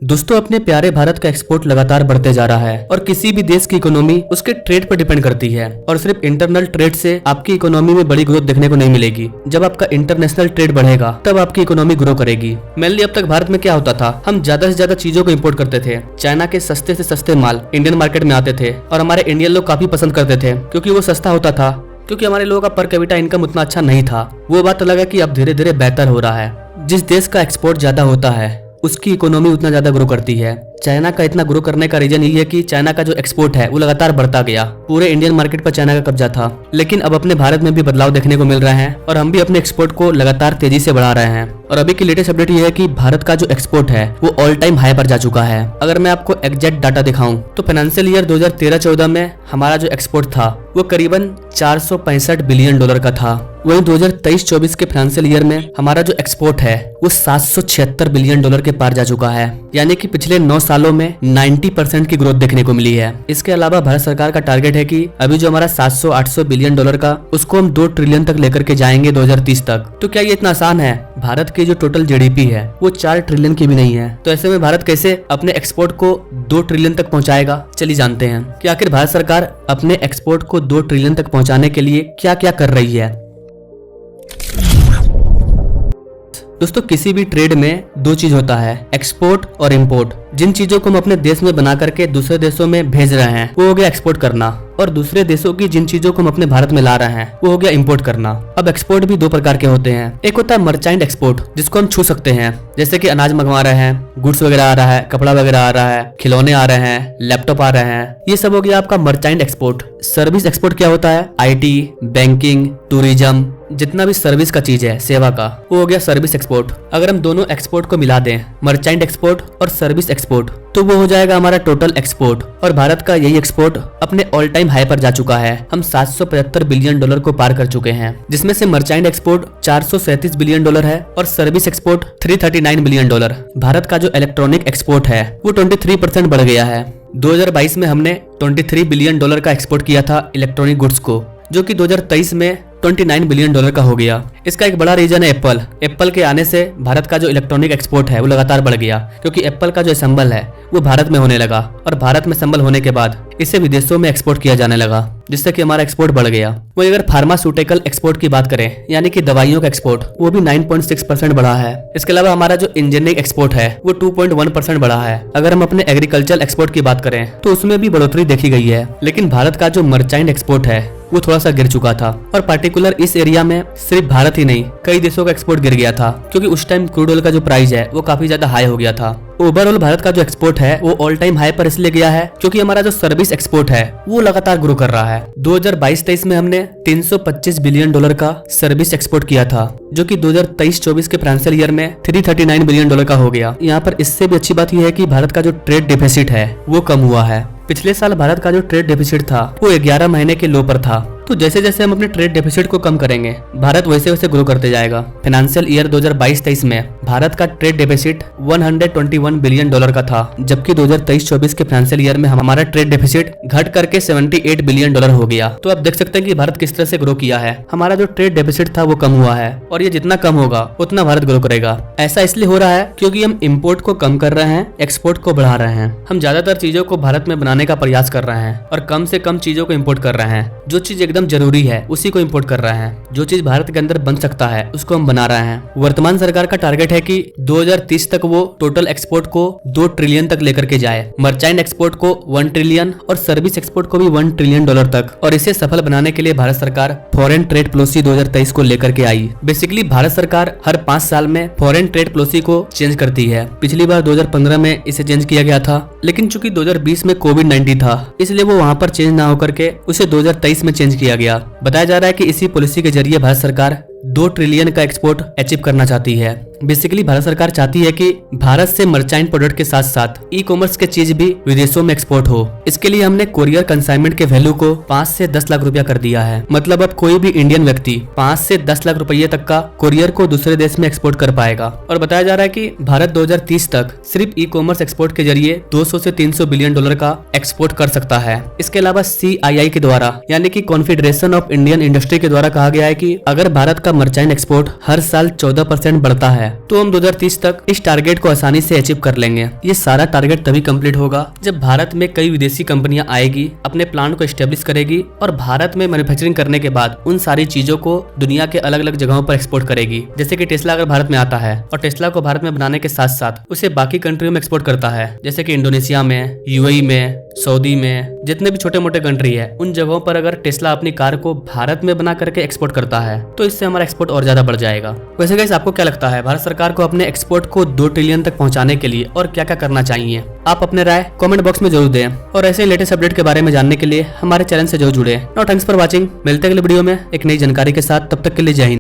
दोस्तों, अपने प्यारे भारत का एक्सपोर्ट लगातार बढ़ते जा रहा है और किसी भी देश की इकोनॉमी उसके ट्रेड पर डिपेंड करती है। और सिर्फ इंटरनल ट्रेड से आपकी इकोनॉमी में बड़ी ग्रोथ देखने को नहीं मिलेगी। जब आपका इंटरनेशनल ट्रेड बढ़ेगा तब आपकी इकोनॉमी ग्रो करेगी। मेनली अब तक भारत में क्या होता था, हम ज्यादा से ज्यादा चीजों को इम्पोर्ट करते थे। चाइना के सस्ते से सस्ते माल इंडियन मार्केट में आते थे और हमारे इंडियन लोग काफी पसंद करते थे क्योंकि वो सस्ता होता था, क्योंकि हमारे लोगों का पर कैपिटा इनकम उतना अच्छा नहीं था। वो बात अलग है कि अब धीरे धीरे बेहतर हो रहा है। जिस देश का एक्सपोर्ट ज्यादा होता है उसकी इकोनॉमी उतना ज्यादा ग्रो करती है। चाइना का इतना ग्रो करने का रीजन यही है कि चाइना का जो एक्सपोर्ट है वो लगातार बढ़ता गया। पूरे इंडियन मार्केट पर चाइना का कब्जा था, लेकिन अब अपने भारत में भी बदलाव देखने को मिल रहे हैं और हम भी अपने एक्सपोर्ट को लगातार तेजी से बढ़ा रहे हैं। और अभी की लेटेस्ट अपडेट ये है कि भारत का जो एक्सपोर्ट है वो ऑल टाइम हाई पर जा चुका है। अगर मैं आपको एग्जैक्ट डाटा दिखाऊं तो फाइनेंशियल ईयर 2013-14 में हमारा जो एक्सपोर्ट था वो करीबन 465 बिलियन डॉलर का था। वहीं 2023-24 के फाइनेंशियल ईयर में हमारा जो एक्सपोर्ट है वो 776 बिलियन डॉलर के पार जा चुका है। यानी कि पिछले 9 सालों में 90% की ग्रोथ देखने को मिली है। इसके अलावा भारत सरकार का टारगेट है कि अभी जो हमारा 700-800 बिलियन डॉलर का उसको हम 2 ट्रिलियन तक लेकर के जाएंगे 2030 तक। तो क्या ये इतना आसान है? भारत की जो टोटल जीडीपी है वो 4 ट्रिलियन की भी नहीं है। तो ऐसे में भारत कैसे अपने एक्सपोर्ट को 2 ट्रिलियन तक पहुंचाएगा? चलिए जानते हैं कि आखिर भारत सरकार अपने एक्सपोर्ट को 2 ट्रिलियन तक पहुंचाने के लिए क्या क्या कर रही है। दोस्तों, किसी भी ट्रेड में 2 चीज होता है, एक्सपोर्ट और इंपोर्ट। जिन चीजों को हम अपने देश में बना करके दूसरे देशों में भेज रहे हैं वो हो गया एक्सपोर्ट करना, और दूसरे देशों की जिन चीजों को हम अपने भारत में ला रहे हैं वो हो गया इंपोर्ट करना। अब एक्सपोर्ट भी 2 प्रकार के होते हैं। एक होता है मर्चेंट एक्सपोर्ट, जिसको हम छू सकते हैं, जैसे कि अनाज मंगवा रहे हैं, गुड्स वगैरह आ रहा है, कपड़ा वगैरह आ रहा है, खिलौने आ रहे हैं, लैपटॉप आ रहे हैं, ये सब हो गया आपका मर्चेंट एक्सपोर्ट। सर्विस एक्सपोर्ट क्या होता है? IT, बैंकिंग, टूरिज्म, जितना भी सर्विस का चीज है, सेवा का, वो हो गया सर्विस एक्सपोर्ट। अगर हम दोनों एक्सपोर्ट को मिला दें, मर्चेंट एक्सपोर्ट और सर्विस एक्सपोर्ट, तो वो हो जाएगा हमारा टोटल एक्सपोर्ट। और भारत का यही एक्सपोर्ट अपने ऑल टाइम हाई पर जा चुका है। हम 775 बिलियन डॉलर को पार कर चुके हैं, जिसमें से मर्चेंट एक्सपोर्ट 437 बिलियन डॉलर है और service export 339 billion dollar. Bharat का जो इलेक्ट्रॉनिक एक्सपोर्ट है वो 23% बढ़ गया है। 2022 में हमने 23 बिलियन डॉलर का एक्सपोर्ट किया था इलेक्ट्रॉनिक गुड्स को, जो कि 2023 में 29 बिलियन डॉलर का हो गया। इसका एक बड़ा रीजन है एप्पल के आने से भारत का जो इलेक्ट्रॉनिक एक्सपोर्ट है वो लगातार बढ़ गया, क्योंकि एप्पल का जो असेंबल है वो भारत में होने लगा और भारत में असेंबल होने के बाद इसे विदेशों में एक्सपोर्ट किया जाने लगा, जिससे कि हमारा एक्सपोर्ट बढ़ गया। वही अगर फार्मास्यूटिकल एक्सपोर्ट की बात करें, यानी कि दवाइयों का एक्सपोर्ट, वो भी 9.6% बढ़ा है। इसके अलावा हमारा जो इंजीनियरिंग एक्सपोर्ट है वो 2.1% बढ़ा है। अगर हम अपने एग्रीकल्चर एक्सपोर्ट की बात करें तो उसमें भी बढ़ोतरी देखी गई है। लेकिन भारत का जो मर्चेंट एक्सपोर्ट है वो थोड़ा सा गिर चुका था, और पार्टिकुलर इस एरिया में सिर्फ भारत ही नहीं कई देशों का एक्सपोर्ट गिर गया था, क्योंकि उस टाइम क्रूड ऑयल का जो प्राइस है वो काफी ज्यादा हाई हो गया था। ओवरऑल भारत का जो एक्सपोर्ट है वो ऑल टाइम हाई पर इसलिए गया है क्योंकि हमारा जो सर्विस एक्सपोर्ट है वो लगातार ग्रो कर रहा है। 2022-23 में हमने 325 बिलियन डॉलर का सर्विस एक्सपोर्ट किया था, जो कि 2023-24 के फाइनेंशियल ईयर में 339 बिलियन डॉलर का हो गया। यहाँ पर इससे भी अच्छी बात यह है कि भारत का जो ट्रेड डेफिसिट है वो कम हुआ है। पिछले साल भारत का जो ट्रेड डेफिसिट था वो 11 महीने के लो पर था। तो जैसे जैसे हम अपने ट्रेड डेफिसिट को कम करेंगे, भारत वैसे वैसे ग्रो करते जाएगा। फाइनेंशियल ईयर 2022-23 में भारत का ट्रेड डेफिसिट 121 बिलियन डॉलर का था, जबकि 2023-24 के फाइनेंशियल ईयर में हमारा ट्रेड डेफिसिट घट करके 78 बिलियन डॉलर हो गया। तो आप देख सकते हैं कि भारत किस तरह से ग्रो किया है। हमारा जो ट्रेड डेफिसिट था वो कम हुआ है, और ये जितना कम होगा उतना भारत ग्रो करेगा। ऐसा इसलिए हो रहा है क्योंकि हम इम्पोर्ट को कम कर रहे हैं, एक्सपोर्ट को बढ़ा रहे हैं। हम ज्यादातर चीजों को भारत में बनाने का प्रयास कर रहे हैं और कम से कम चीजों को इम्पोर्ट कर रहे हैं। जो चीज एकदम जरूरी है उसी को इंपोर्ट कर रहे हैं। जो चीज भारत के अंदर बन सकता है उसको हम बना रहे हैं। वर्तमान सरकार का टारगेट है कि 2030 तक वो टोटल एक्सपोर्ट को 2 ट्रिलियन तक लेकर के जाए, मर्चेंट एक्सपोर्ट को 1 ट्रिलियन और सर्विस एक्सपोर्ट को भी 1 ट्रिलियन डॉलर तक। और इसे सफल बनाने के लिए भारत सरकार फॉरेन ट्रेड पॉलिसी 2023 को लेकर के आई। बेसिकली भारत सरकार हर 5 साल में फॉरेन ट्रेड पॉलिसी को चेंज करती है। पिछली बार 2015 में इसे चेंज किया गया था, लेकिन चूंकि 2020 में कोविड-19 था इसलिए वो वहां पर चेंज ना होकर के उसे 2023 में चेंज किया गया। बताया जा रहा है कि इसी पॉलिसी के जरिए भारत सरकार 2 ट्रिलियन का एक्सपोर्ट अचीव करना चाहती है। बेसिकली भारत सरकार चाहती है कि भारत से मर्चेंट प्रोडक्ट के साथ साथ ई कॉमर्स के चीज भी विदेशों में एक्सपोर्ट हो। इसके लिए हमने कोरियर कंसाइनमेंट के वैल्यू को 5 से 10 लाख रुपया कर दिया है। मतलब अब कोई भी इंडियन व्यक्ति 5 से 10 लाख रुपये तक का कोरियर को दूसरे देश में एक्सपोर्ट कर पाएगा। और बताया जा रहा है कि भारत 2030 तक सिर्फ ई कॉमर्स एक्सपोर्ट के जरिए 200 से 300 बिलियन डॉलर का एक्सपोर्ट कर सकता है। इसके अलावा CII के द्वारा, यानी कि कॉन्फेडरेशन ऑफ इंडियन इंडस्ट्री के द्वारा कहा गया है कि अगर भारत का मर्चेंट एक्सपोर्ट हर साल 14% बढ़ता है तो हम 2030 तक इस टारगेट को आसानी से अचीव कर लेंगे। ये सारा टारगेट तभी कंप्लीट होगा जब भारत में कई विदेशी कंपनियां आएगी, अपने प्लांट को एस्टेब्लिश करेगी और भारत में मैन्युफैक्चरिंग करने के बाद उन सारी चीजों को दुनिया के अलग अलग जगहों पर एक्सपोर्ट करेगी। जैसे कि टेस्ला अगर भारत में आता है और टेस्ला को भारत में बनाने के साथ साथ उसे बाकी कंट्रियों में एक्सपोर्ट करता है, जैसे कि इंडोनेशिया में, यूएई में, सऊदी में, जितने भी छोटे मोटे कंट्री है उन जगहों पर अगर टेस्ला अपनी कार को भारत में बना करके एक्सपोर्ट करता है तो इससे हमारा एक्सपोर्ट और ज्यादा बढ़ जाएगा। वैसे गाइस आपको क्या लगता है भारत सरकार को अपने एक्सपोर्ट को 2 ट्रिलियन तक पहुंचाने के लिए और क्या क्या करना चाहिए? आप अपने राय कमेंट बॉक्स में जरूर दें और ऐसे लेटेस्ट अपडेट के बारे में जानने के लिए हमारे चैनल से जरूर जुड़े। Now thanks for watching. मिलते हैं अगले वीडियो में एक नई जानकारी के साथ, तब तक के लिए जय हिंद।